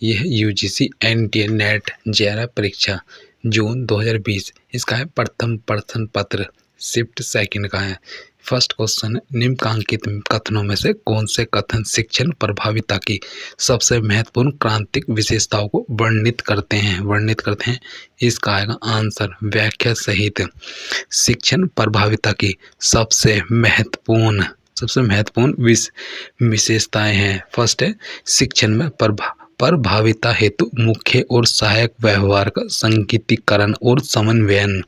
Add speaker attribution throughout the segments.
Speaker 1: यह UGC NTA net JRF परीक्षा जून 2020 इसका है प्रथम प्रश्न पत्र शिफ्ट सेकंड का है। फर्स्ट क्वेश्चन, निम्नलिखित कथनों में से कौन से कथन शिक्षण प्रभाविता की सबसे महत्वपूर्ण क्रांतिक विशेषताओं को वर्णित करते हैं। इसका आएगा आंसर व्याख्या सहित। शिक्षण प्रभाविता की सबसे महत्वपूर्ण विशेषताएं हैं। फर्स्ट है शिक्षण में प्रभाविता हेतु मुख्य और सहायक व्यवहार का संगीतीकरण और समन्वयन।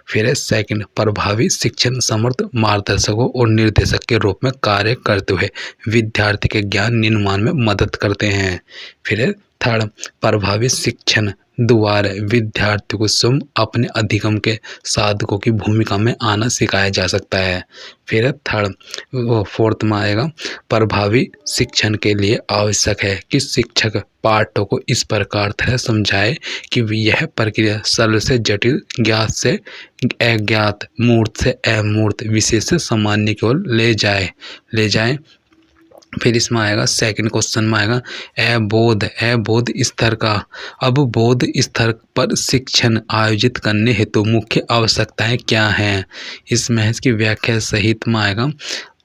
Speaker 1: फिर है सेकंड, प्रभावी शिक्षण समर्थ मार्गदर्शकों और निर्देशक के रूप में कार्य करते हुए विद्यार्थी के ज्ञान निर्माण में मदद करते हैं। फिर है थर्ड, प्रभावी शिक्षण द्वारा विद्यार्थी को स्वयं अपने अधिगम के साधकों की भूमिका में आना सिखाया जा सकता है। फिर फोर्थ में आएगा, प्रभावी शिक्षण के लिए आवश्यक है कि शिक्षक पाठों को इस प्रकार तरह समझाए कि यह प्रक्रिया सरल से जटिल, ज्ञात से अज्ञात, मूर्त से अमूर्त, विशेष से सामान्य की ओर ले जाए। फिर इसमें आएगा सेकंड क्वेश्चन में आएगा अबोध स्तर का। अब बोध स्तर पर शिक्षण आयोजित करने हेतु मुख्य आवश्यकताएं क्या हैं? इसमें इसकी व्याख्या सहित में आएगा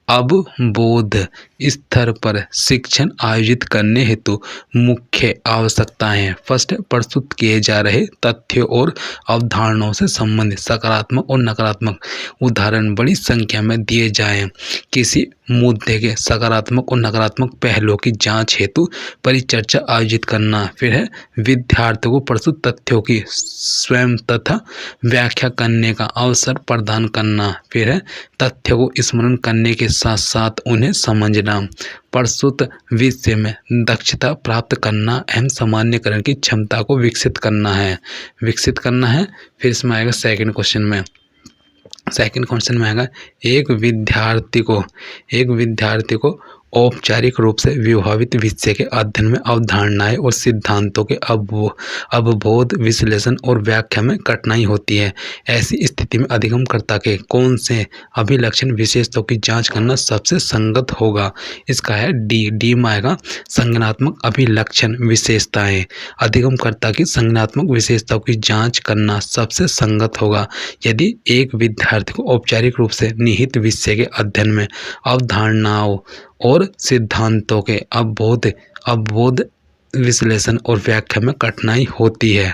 Speaker 1: अब बोध स्तर पर शिक्षण आयोजित करने हेतु मुख्य आवश्यकताएं। फर्स्ट, प्रस्तुत किए जा रहे तथ्यों और अवधारणाओं से संबंधित सकारात्मक और नकारात्मक उदाहरण बड़ी संख्या में दिए जाएं। किसी मुद्दे के सकारात्मक और नकारात्मक पहलुओं की जांच हेतु परिचर्चा आयोजित करना। फिर है विद्यार्थियों को प्रस्तुत तथ्यों की स्वयं तथा व्याख्या करने का अवसर प्रदान करना। फिर है तथ्यों को स्मरण करने के साथ साथ उन्हें समझना। प्रस्तुत विषय में दक्षता प्राप्त करना एवं सामान्यकरण की क्षमता को विकसित करना है। फिर इसमें आएगा सेकंड क्वेश्चन में आएगा एक विद्यार्थी को औपचारिक रूप से विभावित विषय के अध्ययन में अवधारणाएं और सिद्धांतों के अवबोध, विश्लेषण और व्याख्या में कठिनाई होती है। ऐसी स्थिति में अधिगमकर्ता के कौन से अभिलक्षण विशेषताओं की जांच करना सबसे संगत होगा? इसका है डी में आएगा संज्ञानात्मक अभिलक्षण विशेषताएं। अधिगमकर्ता की संज्ञानात्मक विशेषताओं की जांच करना सबसे संगत होगा यदि एक विद्यार्थी को औपचारिक रूप से निहित विषय के अध्ययन में अवधारणाओं और सिद्धांतों के अवबोध, विश्लेषण और व्याख्या में कठिनाई होती है।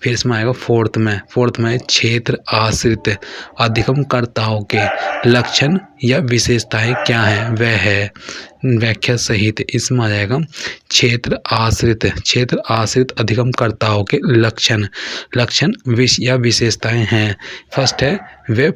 Speaker 1: फिर इसमें आएगा फोर्थ में क्षेत्र आश्रित अधिगमकर्ताओं के लक्षण या विशेषताएं क्या हैं? वह है व्याख्या सहित। इसमें आ जाएगा क्षेत्र आश्रित अधिगमकर्ताओं के लक्षण या विशेषताएं हैं। फर्स्ट है वे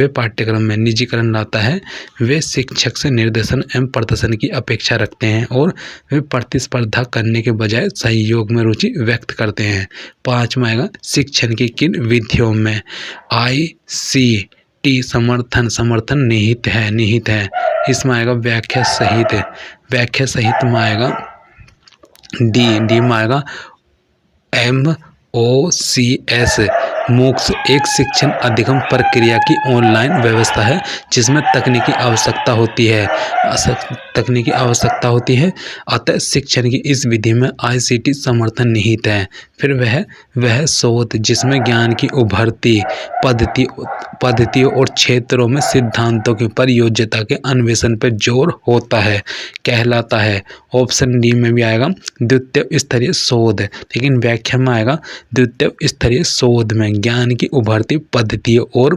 Speaker 1: पाठ्यक्रम में निजीकरण लाता है। वे शिक्षक से निर्देशन एवं प्रदर्शन की अपेक्षा रखते हैं और वे प्रतिस्पर्धा करने के बजाय सहयोग में रुचि व्यक्त करते हैं। 5 में आएगा शिक्षण की किन विधियों में ICT समर्थन निहित है। इसमें आएगा व्याख्या सहित में आएगा डी में आएगा MOOCs MOOCs एक शिक्षण अधिगम प्रक्रिया की ऑनलाइन व्यवस्था है जिसमें तकनीकी आवश्यकता होती है। अतः शिक्षण की इस विधि में ICT समर्थन निहित है। फिर वह शोध जिसमें ज्ञान की उभरती पद्धतियों और क्षेत्रों में सिद्धांतों की प्रयोज्यता के अन्वेषण पर जोर होता है कहलाता है। ऑप्शन डी में भी आएगा द्वितीय स्तरीय शोध, लेकिन व्याख्या में आएगा द्वितीय स्तरीय शोध में ज्ञान की उभरती पद्धतियों और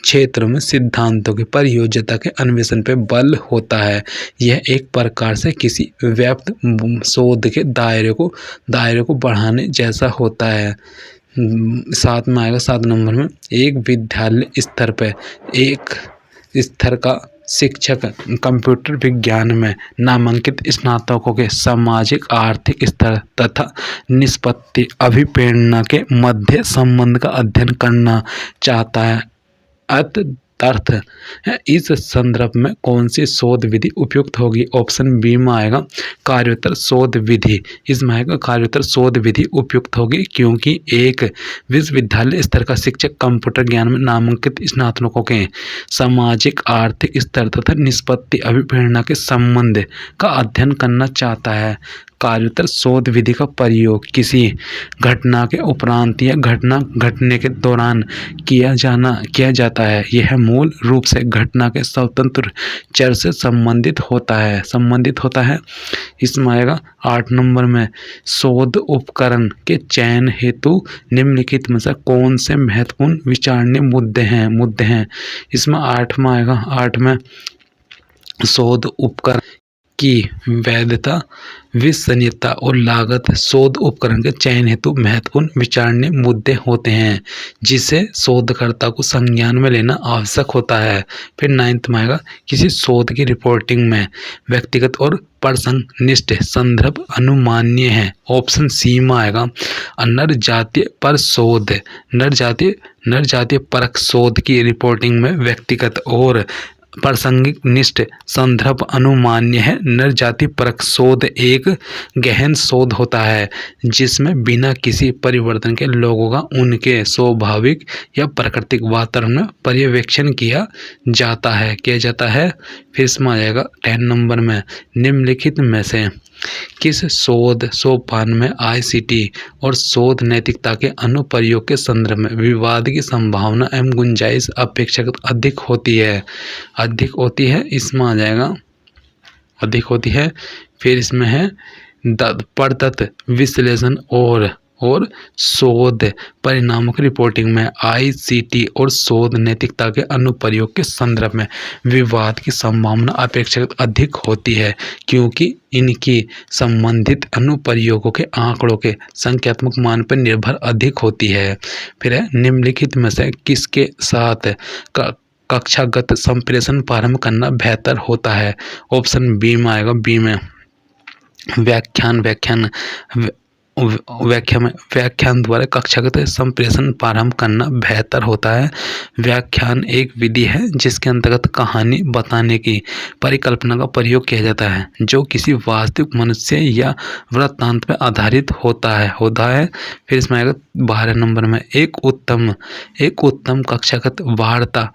Speaker 1: क्षेत्रों में सिद्धांतों की प्रयोज्यता के अन्वेषण पर बल होता है। यह एक प्रकार से किसी व्याप्त शोध के दायरे को बढ़ाने जैसा होता है। 7 में आएगा 7 नंबर में एक विद्यालय स्तर पर एक स्तर का शिक्षक कंप्यूटर विज्ञान में नामांकित स्नातकों के सामाजिक आर्थिक स्तर तथा निष्पत्ति अभिप्रेरणा के मध्य संबंध का अध्ययन करना चाहता है। अर्थ है। इस संदर्भ में कौन सी शोध विधि उपयुक्त होगी? ऑप्शन बी में आएगा कार्योत्तर शोध विधि। इसमें आएगा कार्योत्तर शोध विधि उपयुक्त होगी, क्योंकि एक विश्वविद्यालय स्तर का शिक्षक कंप्यूटर ज्ञान में नामांकित स्नातकों के सामाजिक आर्थिक स्तर तथा निष्पत्ति अभिप्रेरणा के संबंध का अध्ययन करना चाहता है। कार्योत्तर शोध विधि का प्रयोग किसी घटना के उपरांत या घटना घटने के दौरान किया जाता है। यह मूल रूप से घटना के स्वतंत्र चर से संबंधित होता है। इसमें आएगा 8 नंबर में शोध उपकरण के चयन हेतु निम्नलिखित में से कौन से महत्वपूर्ण विचारणीय मुद्दे हैं। इसमें 8 में आएगा 8 में शोध उपकरण की वैधता, विश्वसनीयता और लागत शोध उपकरण के चयन हेतु महत्वपूर्ण विचारणीय मुद्दे होते हैं, जिसे शोधकर्ता को संज्ञान में लेना आवश्यक होता है। फिर 9th में आएगा किसी शोध की रिपोर्टिंग में व्यक्तिगत और प्रसंगनिष्ठ संदर्भ अनुमान्य है। ऑप्शन सी में आएगा नर जातीय परख शोध की रिपोर्टिंग में व्यक्तिगत और प्रासंगिक निष्ठ संदर्भ अनुमान्य है। नर जाति परख शोध एक गहन शोध होता है, जिसमें बिना किसी परिवर्तन के लोगों का उनके स्वाभाविक या प्राकृतिक वातावरण में पर्यवेक्षण किया जाता है। फिर इसमें आ जाएगा 10 नंबर में निम्नलिखित में से किस शोध सोपान में ICT और शोध नैतिकता के अनुप्रयोग के संदर्भ में विवाद की संभावना एवं गुंजाइश अपेक्षाकृत अधिक होती है। इसमें आ जाएगा अधिक होती है। फिर इसमें है प्रदत्त विश्लेषण और शोध परिणामों की रिपोर्टिंग में ICT और शोध नैतिकता के अनुप्रयोग के संदर्भ में विवाद की संभावना अपेक्षाकृत अधिक होती है, क्योंकि इनकी संबंधित अनुप्रयोगों के आंकड़ों के संख्यात्मक मान पर निर्भर अधिक होती है। फिर है निम्नलिखित में से किसके साथ कक्षागत संप्रेषण प्रारंभ करना बेहतर होता है? ऑप्शन बी में आएगा बी में व्याख्यान द्वारा कक्षागत संप्रेषण प्रारंभ करना बेहतर होता है। व्याख्यान एक विधि है जिसके अंतर्गत कहानी बताने की परिकल्पना का प्रयोग किया जाता है, जो किसी वास्तविक मनुष्य या वृत्तांत पर आधारित होता है। फिर इसमें आएगा 12 नंबर में एक उत्तम कक्षागत वार्ता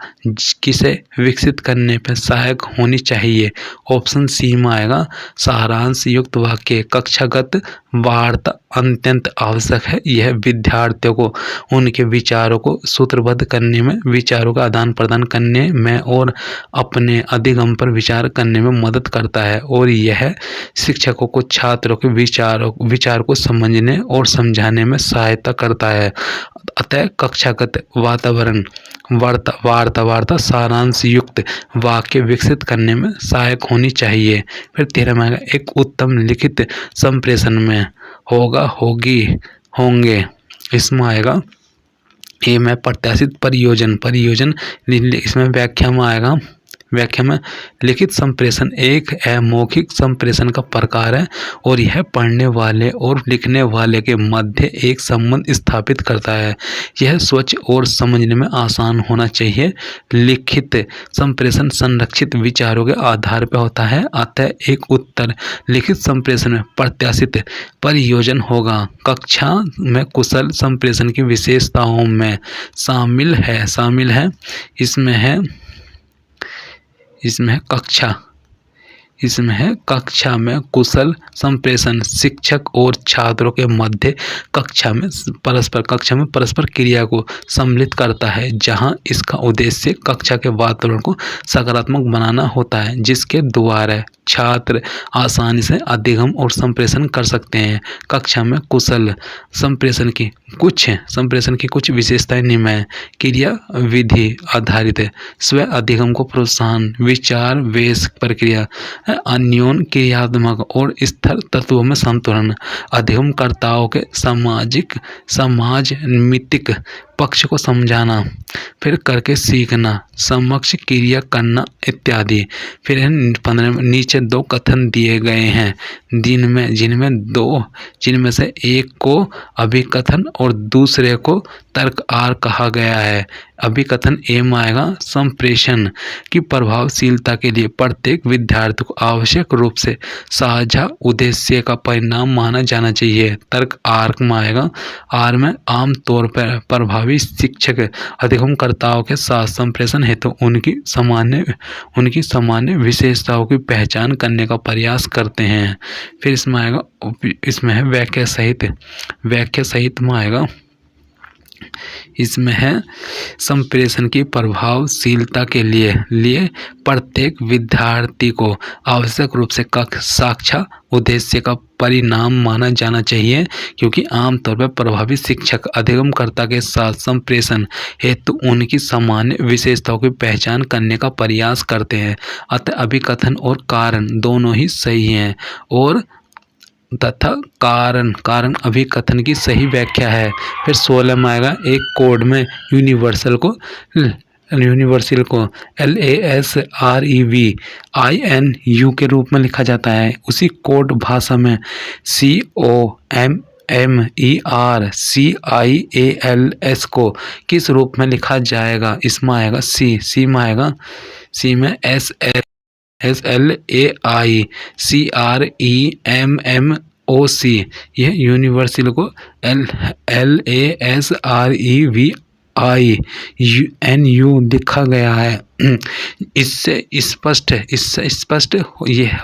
Speaker 1: किसे विकसित करने पर सहायक होनी चाहिए? ऑप्शन सी में आएगा सारांश युक्त वाक्य। कक्षागत वार्ता अत्यंत आवश्यक है। यह विद्यार्थियों को उनके विचारों को सूत्रबद्ध करने में, विचारों का आदान प्रदान करने में और अपने अधिगम पर विचार करने में मदद करता है, और यह शिक्षकों को छात्रों के विचार को समझने और समझाने में सहायता करता है। अतः कक्षागत वार्ता सारांश युक्त वाक्य विकसित करने में सहायक होनी चाहिए। फिर 13 में एक उत्तम लिखित संप्रेषण में होंगे। इसमें आएगा ए में प्रत्याशित परियोजन। इसमें व्याख्या में लिखित संप्रेषण एक अमौखिक संप्रेषण का प्रकार है, और यह पढ़ने वाले और लिखने वाले के मध्य एक संबंध स्थापित करता है। यह स्वच्छ और समझने में आसान होना चाहिए। लिखित संप्रेषण संरक्षित विचारों के आधार पर होता है, अतः एक उत्तर लिखित संप्रेषण में प्रत्याशित परियोजन होगा। कक्षा में कुशल संप्रेषण की विशेषताओं में शामिल है। इसमें है कक्षा में कुशल संप्रेषण शिक्षक और छात्रों के मध्य कक्षा में परस्पर क्रिया को सम्मिलित करता है, जहां इसका उद्देश्य कक्षा के वातावरण को सकारात्मक बनाना होता है, जिसके द्वारा छात्र आसानी से अधिगम और संप्रेषण कर सकते हैं। कक्षा में कुशल संप्रेषण की कुछ विशेषताएं निम्न हैं। क्रिया विधि आधारित स्व अधिगम को प्रोत्साहन, विचार वेश प्रक्रिया, अन्योन क्रियात्मक और स्थिर तत्वों में संतुलन, अधिगमकर्ताओं के समाजमितिक पक्ष को समझाना, फिर करके सीखना, समक्ष क्रिया करना इत्यादि। फिर 15 नीचे दो कथन दिए गए हैं जिनमें से एक को अभिकथन और दूसरे को तर्क आर कहा गया है। अभिकथन ए में आएगा संप्रेषण की प्रभावशीलता के लिए प्रत्येक विद्यार्थी को आवश्यक रूप से साझा उद्देश्य का परिणाम माना जाना चाहिए। तर्क आर में आएगा आर में आमतौर पर प्रभावी शिक्षक अधिगमकर्ताओं के साथ संप्रेषण हेतु उनकी सामान्य विशेषताओं की पहचान करने का प्रयास करते हैं। फिर इसमें है व्याख्या सहित में आएगा, इसमें है संप्रेषण की प्रभावशीलता के लिए प्रत्येक विद्यार्थी को आवश्यक रूप से साझा उद्देश्य का परिणाम माना जाना चाहिए, क्योंकि आमतौर पर प्रभावी शिक्षक अधिगमकर्ता के साथ संप्रेषण हेतु उनकी सामान्य विशेषताओं की पहचान करने का प्रयास करते हैं। अतः अभिकथन और कारण दोनों ही सही हैं और तथा कारण अभिकथन की सही व्याख्या है। फिर 16 में आएगा एक कोड में यूनिवर्सल को LASREVINU के रूप में लिखा जाता है। उसी कोड भाषा में COMMERCIALS को किस रूप में लिखा जाएगा? इसमें आएगा सी में SLAICREMMOC। यह यूनिवर्सल को LASREVINU लिखा गया है। इससे स्पष्ट यह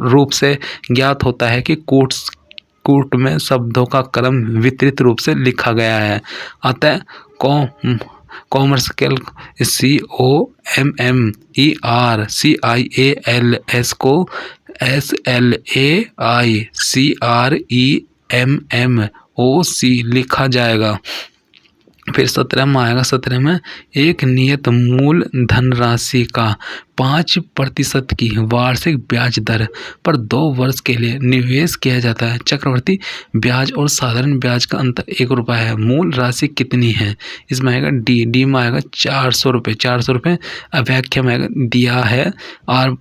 Speaker 1: रूप से ज्ञात होता है कि कूट में शब्दों का क्रम वितरित रूप से लिखा गया है। अतः कॉमर्शियल COMMERCIALS को SLAICREMMOC लिखा जाएगा। फिर 17 में आएगा, 17 में एक नियत मूल धनराशि का 5% की वार्षिक ब्याज दर पर 2 वर्ष के लिए निवेश किया जाता है। चक्रवृद्धि ब्याज और साधारण ब्याज का अंतर ₹1 है। मूल राशि कितनी है? इसमें आएगा डी में आएगा 400 रुपये। 400 रुपये व्याख्या में आएगा दिया है और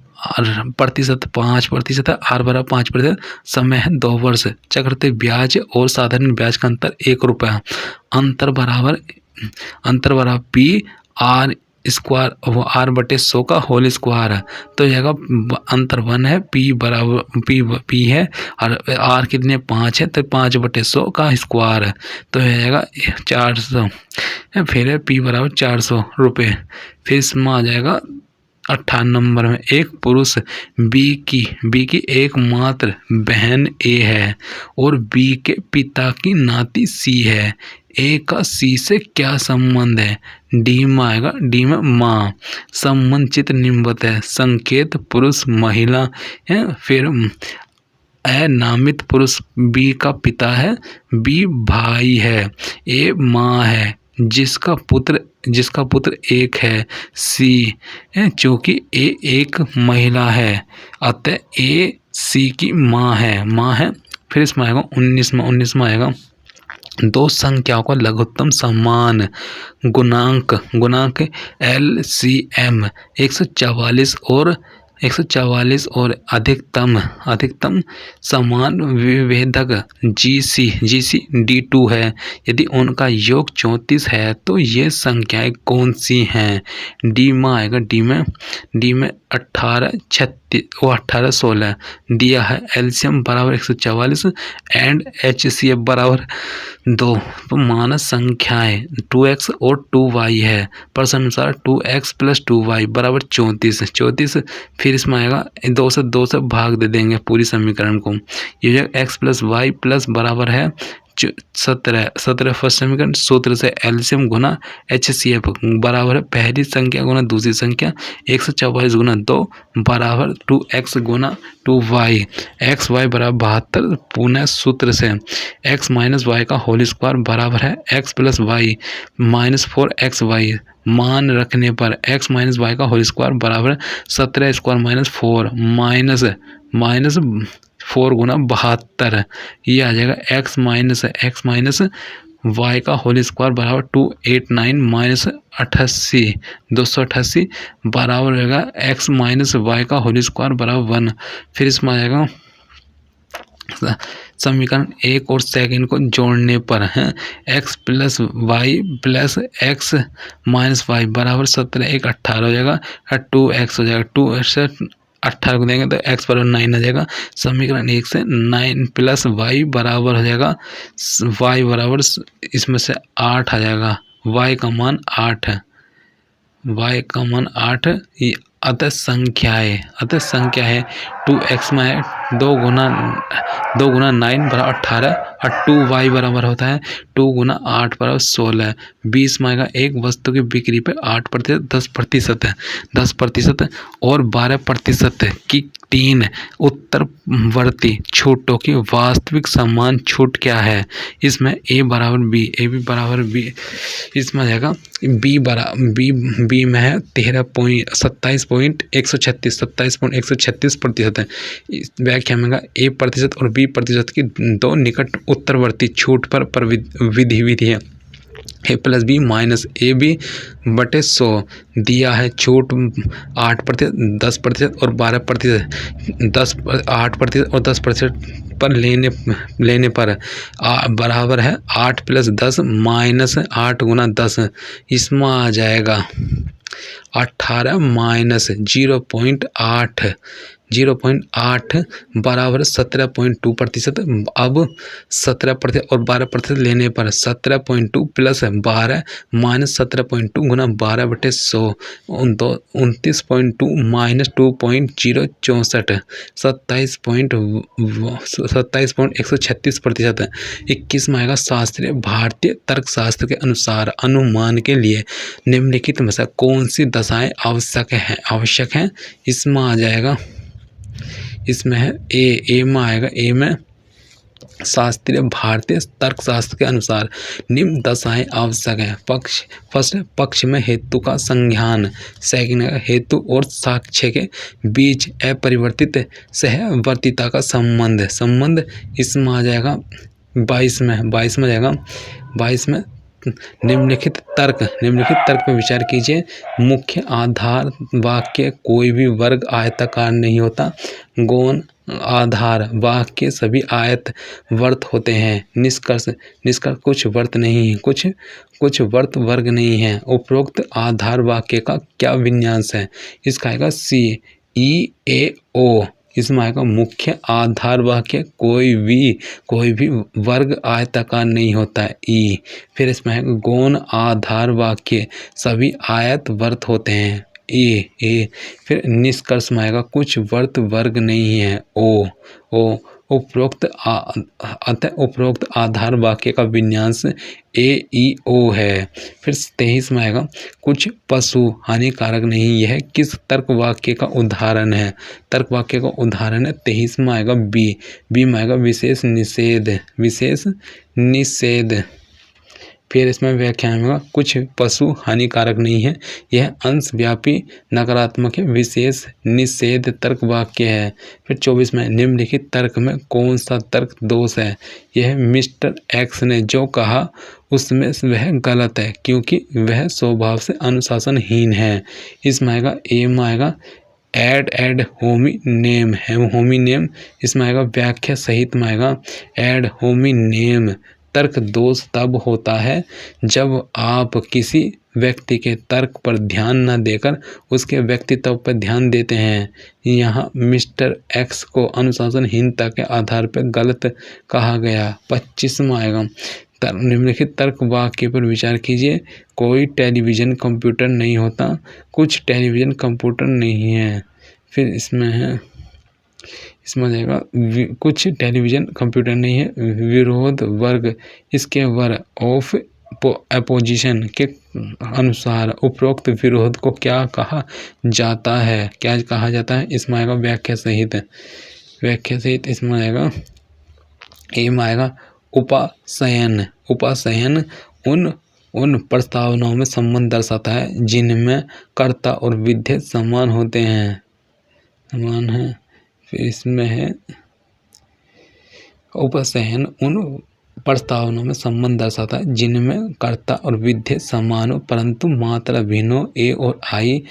Speaker 1: प्रतिशत 5% है, आर बराबर 5%, समय है 2 वर्ष। चक्रवृद्धि ब्याज और साधारण ब्याज का अंतर ₹1। अंतर बराबर P R स्क्वायर R/100 का होल स्क्वायर है। तो यह अंतर 1 है, P बराबर P है और R कितने 5 है, तो 5/100 का स्क्वायर है। तो यह 400। फिर P बराबर 400 रुपये। फिर इसमें आ जाएगा 18 नंबर में एक पुरुष बी की एकमात्र बहन ए है और बी के पिता की नाती सी है। ए का सी से क्या संबंध है? डी में आएगा, डी में माँ। संबंध चित्र निम्नवत है। संकेत पुरुष महिला है। फिर नामित पुरुष बी का पिता है, बी भाई है, ए माँ है, जिसका पुत्र एक है, सी है, चूँकि ए एक महिला है अतः ए सी की माँ है। फिर इसमें आएगा 19 में आएगा दो संख्याओं का लघुत्तम समान गुणांक LCM 144 और अधिकतम समान विभेदक GC D2 है। यदि उनका योग 34 है तो ये संख्याएं कौन सी हैं? डी में आएगा, डी में 18 16 दिया है। एलसीएम बराबर 144 एंड HCF बराबर 2। तो मानस संख्याएं 2x और 2y है। प्रश्नानुसार 2x + 2y बराबर 34। फिर इसमें आएगा 2 से भाग दे देंगे पूरी समीकरण को। ये x + y प्लस बराबर है 17 फर्स्ट समीकरण। सूत्र से एलसीएम गुना HCF बराबर है पहली संख्या गुना दूसरी संख्या 144 गुना 2 बराबर 2x गुना 2y। xy बराबर 72। पुनः सूत्र से x - y का होल स्क्वायर बराबर है x + y - 4xy। मान रखने पर x - y का होल स्क्वायर बराबर 17 स्क्वायर -4 माइनस 4 गुना 72। ये आ जाएगा x - वाई का होल स्क्वायर बराबर 289 माइनस 88 288 बराबर रहेगा एक्स माइनस वाई का होल स्क्वायर बराबर 1। फिर इसमें आ जाएगा समीकरण 1 और सेकंड को जोड़ने पर है x plus y plus x minus y बराबर 17 1 18 हो जाएगा, 2x हो जाएगा, 2x से 18 को देंगे तो x बराबर 9 आ जाएगा। समीकरण 1 से 9 प्लस वाई बराबर हो जाएगा y बराबर इसमें से 8 आ जाएगा, y का मान 8 है, y का मान 8। अतः संख्या है 2x में है 2 गुना 9 बराबर 18 और 2y बराबर होता है 2 गुना 8 बराबर 16। 20 में आएगा एक वस्तु की बिक्री पर 8% 10% है, 10% और 12% की 3 उत्तरवर्ती छूटों की वास्तविक समान छूट क्या है। इसमें ए बराबर बी, इसमें आ जाएगा बी में है 27.136% है। व्याख्या में ए प्रतिशत और बी प्रतिशत की दो निकट उत्तरवर्ती छूट पर विधि है। A plus B minus A B बटे 100 दिया है छूट 8%, 10% और 12%, 8% और 10% पर लेने पर बराबर है 8 प्लस 10 माइनस 8 गुना 10। इसमें आ जाएगा 18 माइनस 0.8 बराबर 17.2%। अब 17% और 12% लेने पर 17.2 प्लस 12 माइनस 17.2 गुना 12 बटे 100 29.2 माइनस 2.064 27.136%। 21 में आएगा शास्त्रीय भारतीय तर्कशास्त्र के अनुसार अनुमान के लिए निम्नलिखित में से कौन सी दशाएं आवश्यक हैं। इसमें आ जाएगा, इसमें है ए में आएगा, ए में शास्त्रीय भारतीय तर्कशास्त्र के अनुसार निम्न दशाएं आवश्यक है। फर्स्ट पक्ष में हेतु का संज्ञान, सेकंड हेतु और साक्ष्य के बीच अपरिवर्तित सहवर्तिता का संबंध। इसमें आ जाएगा 22 में जाएगा 22 में निम्नलिखित तर्क पर विचार कीजिए। मुख्य आधार वाक्य कोई भी वर्ग आयताकार नहीं होता। गौण आधार वाक्य सभी आयत वर्त होते हैं। निष्कर्ष कुछ वर्त नहीं, कुछ वर्त वर्ग नहीं है। उपरोक्त आधार वाक्य का क्या विन्यास है। इसका आएगा CEAO। इसमें आएगा मुख्य आधार वाक्य कोई भी वर्ग आयताकार नहीं होता है, ई। फिर इसमें है गौण आधार वाक्य सभी आयत वर्त होते हैं, ए। फिर निष्कर्ष में आएगा कुछ वर्त वर्ग नहीं है, ओ। उपरोक्त आधार वाक्य का विन्यास AEO है। फिर 23 में आएगा कुछ पशु हानिकारक नहीं, यह किस तर्क वाक्य का उदाहरण है। तर्क वाक्य का उदाहरण है 23 में आएगा बी में आएगा विशेष निषेध। फिर इसमें व्याख्या में कुछ पशु हानिकारक नहीं है, यह अंशव्यापी नकारात्मक है, विशेष निषेध तर्क वाक्य है। फिर 24 में निम्नलिखित तर्क में कौन सा तर्क दोष है। यह मिस्टर एक्स ने जो कहा उसमें वह गलत है क्योंकि वह स्वभाव से अनुशासनहीन है। इसमें आएगा ए में आएगा एड होमिनेम है, होमिनेम। इसमें आएगा व्याख्या सहित में आएगा एड होमिनेम। तर्क दोष तब होता है जब आप किसी व्यक्ति के तर्क पर ध्यान न देकर उसके व्यक्तित्व पर ध्यान देते हैं। यहाँ मिस्टर एक्स को अनुशासनहीनता के आधार पर गलत कहा गया। 25 में आएगा निम्नलिखित तर्क वाक्य पर विचार कीजिए। कोई टेलीविज़न कंप्यूटर नहीं होता, कुछ टेलीविज़न कंप्यूटर नहीं है। फिर इसमें है, इसमें आ जाएगा कुछ टेलीविज़न कंप्यूटर नहीं है, विरोध वर्ग इसके वर्ग ऑफ अपोजिशन के अनुसार उपरोक्त विरोध को क्या कहा जाता है। इसमें आएगा व्याख्या सहित। इसमें आएगा ए में आएगा उपासयन उन प्रस्तावनाओं में संबंध दर्शाता है जिनमें कर्ता और विधेय समान होते हैं, समान है। फिर इसमें है उपसहन उन प्रस्तावनाओं में संबंध दर्शाता है जिनमें कर्ता और विधेय समान हो परंतु मात्रा भिन्न हो। ए और आई,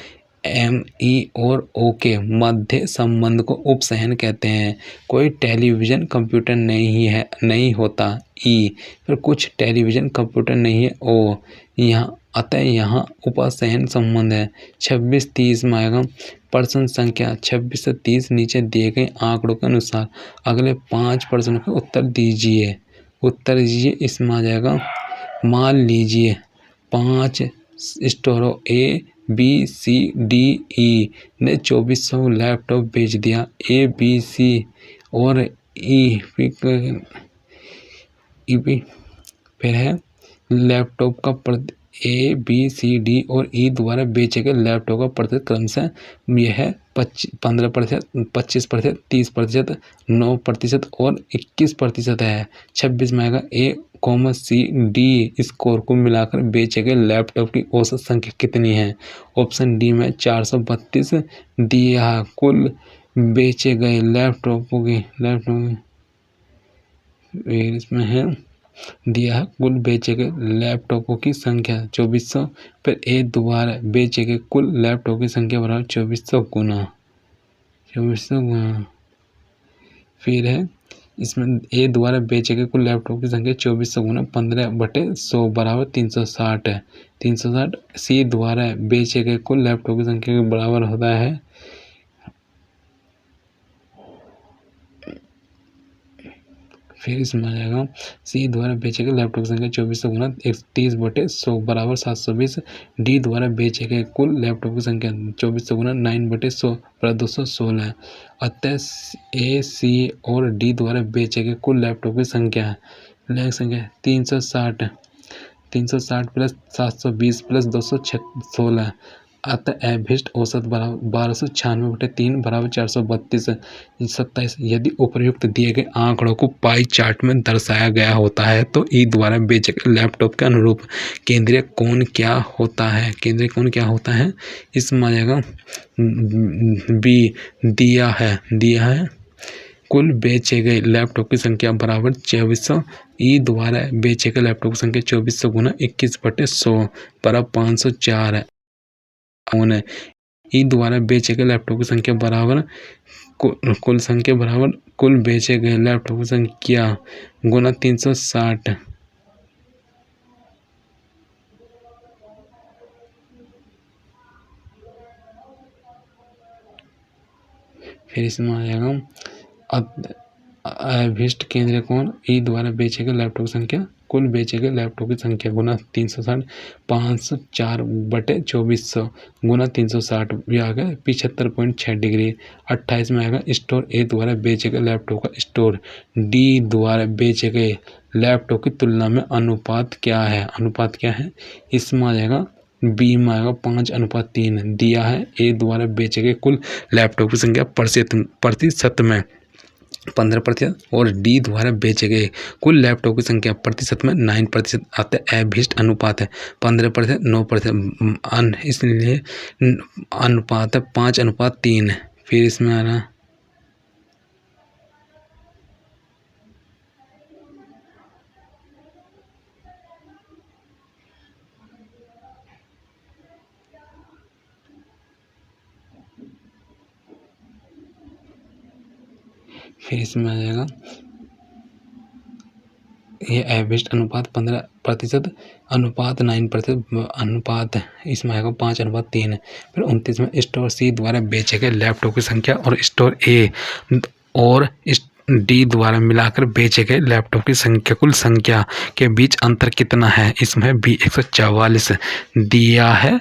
Speaker 1: एम, ई और ओ के मध्य संबंध को उपसहन कहते हैं। कोई टेलीविज़न कंप्यूटर नहीं होता। ई, फिर कुछ टेलीविज़न कंप्यूटर नहीं है। ओ, यहाँ अतः यहाँ उपसहन संबंध है। 26-30 में आएगा प्रश्न संख्या 26 से 30 नीचे दिए गए आंकड़ों के अनुसार अगले 5 प्रश्नों के उत्तर दीजिए। इसमें आ जाएगा, मान लीजिए 5 स्टोरों A B C D E ने 2400 लैपटॉप बेच दिया। ए बी सी और ई फिर है लैपटॉप का ए बी सी डी और ई द्वारा बेचे गए लैपटॉप का प्रतिशत क्रमशः यह है 15%, 25%, 30%, 9% और 21% है। 26 में आएगा ए, सी, डी स्कोर को मिलाकर बेचे गए लैपटॉप की औसत संख्या कितनी है। ऑप्शन डी में 432 दिया। कुल बेचे गए लैपटॉपों की इसमें है दिया है कुल बेचे गए लैपटॉपों की संख्या 2400। फिर ए द्वारा बेचे गए कुल लैपटॉप की संख्या बराबर 2400 गुना। फिर है इसमें ए द्वारा बेचे गए कुल लैपटॉप की संख्या 2400 गुना 15/100 बराबर 360 है। 360 सी द्वारा बेचे गए कुल लैपटॉप की संख्या के बराबर होता है फिर इसमें आ जाएगा सी द्वारा बेचे गए लैपटॉप की संख्या 2400 गुना 30/100 बराबर 720। डी द्वारा बेचे गए कुल लैपटॉप की संख्या 2400 गुना 9/100 बराबर 216। अतः ए, सी और डी द्वारा बेचे गए कुल लैपटॉप की संख्या 360 प्लस 720 प्लस 216। अतः अभिष्ट औसत बराबर 1296/3 बराबर 432 27। यदि उपर्युक्त दिए गए आंकड़ों को पाई चार्ट में दर्शाया गया होता है तो ई द्वारा बेचे गए लैपटॉप के अनुरूप केंद्रीय कोण क्या होता है। इसमें आ जाएगा बी, दिया है कुल बेचे गए लैपटॉप की संख्या बराबर 2400। ई द्वारा बेचे गए लैपटॉप की संख्या 2400 गुना 21/100 बराबर 504 है। ई द्वारा बेचे गए लैपटॉप की संख्या बराबर कुल संख्या बराबर कुल बेचे गए लैपटॉप की संख्या गुना 360। फिर इसमें आ जाएगा अभिष्ट केंद्रीय कोण ई द्वारा बेचे गए लैपटॉप की संख्या कुल बेचे गए लैपटॉप की संख्या गुना 360 504/2400 गुना 360 भी आ गया 75.6 डिग्री। 28 में आएगा स्टोर ए द्वारा बेचे गए लैपटॉप का स्टोर डी द्वारा बेचे गए लैपटॉप की तुलना में अनुपात क्या है। इसमें आ जाएगा बी में आएगा 5:3 दिया है। ए द्वारा बेचे गए कुल लैपटॉप की संख्या प्रतिशत में 15% और डी द्वारा बेचे गए कुल लैपटॉप की संख्या प्रतिशत में 9%। अतः अभिष्ट अनुपात है 15%, 9%। इसलिए अनुपात है 5:3। फिर इसमें आ रहा फिर इसमें आ जाएगा ये एवरेज अनुपात 15%, अनुपात 9%, अनुपात इसमें आएगा 5:3। फिर 29 में स्टोर सी द्वारा बेचे गए लैपटॉप की संख्या और स्टोर ए और डी द्वारा मिलाकर बेचे गए लैपटॉप की संख्या कुल संख्या के बीच अंतर कितना है। इसमें बी 144 दिया है।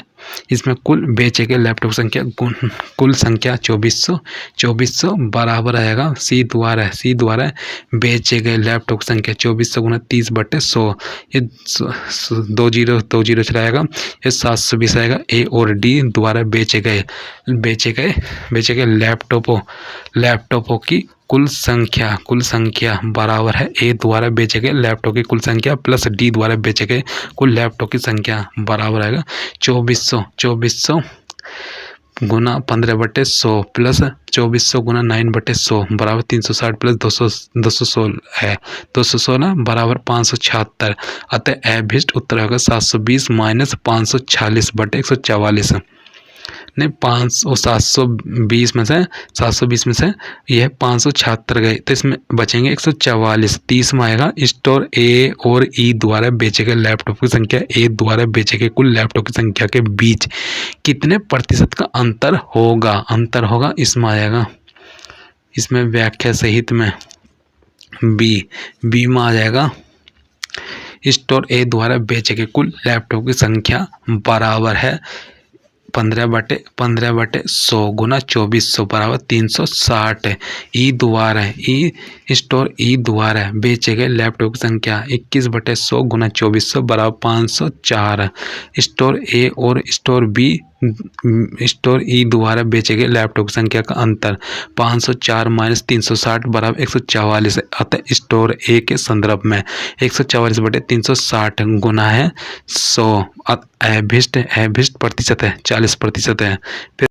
Speaker 1: इसमें कुल बेचे गए लैपटॉप संख्या कुल संख्या 2400 बराबर आएगा सी द्वारा बेचे गए लैपटॉप संख्या 2400 गुना 30/100। ये 20 चलाएगा, ये 720 आएगा। ए और डी द्वारा बेचे गए लैपटॉपों की कुल संख्या बराबर है ए द्वारा बेचे गए लैपटॉप की कुल संख्या प्लस डी द्वारा बेचे गए कुल लैपटॉप की संख्या बराबर आएगा 2400 गुना 15/100 प्लस 2400 गुना 9/100 बराबर 360 प्लस 216 है 216 बराबर 576। अतः अभिष्ट उत्तर होगा 720 माइनस 546/144। नहीं 720 में से 720 में से यह 576 गए तो इसमें बचेंगे 144। 30 में आएगा स्टोर ए और ई द्वारा बेचे गए लैपटॉप की संख्या ए द्वारा बेचे गए कुल लैपटॉप की संख्या के बीच कितने प्रतिशत का अंतर होगा इसमें आएगा। इसमें व्याख्या सहित में बी में आ जाएगा स्टोर ए द्वारा बेचे गए कुल लैपटॉप की संख्या बराबर है 15/100 गुना 2400 बराबर 360। स्टोर ई द्वारा बेचे गए लैपटॉप की संख्या 21/100 गुना 2400 बराबर 504। स्टोर ए और स्टोर ई द्वारा बेचे गए लैपटॉप की संख्या का अंतर 504 माइनस 360 बराबर 144। अतः स्टोर ए के संदर्भ में 144/360 गुना है 100। अभिष्ट प्रतिशत है 40% है। फिर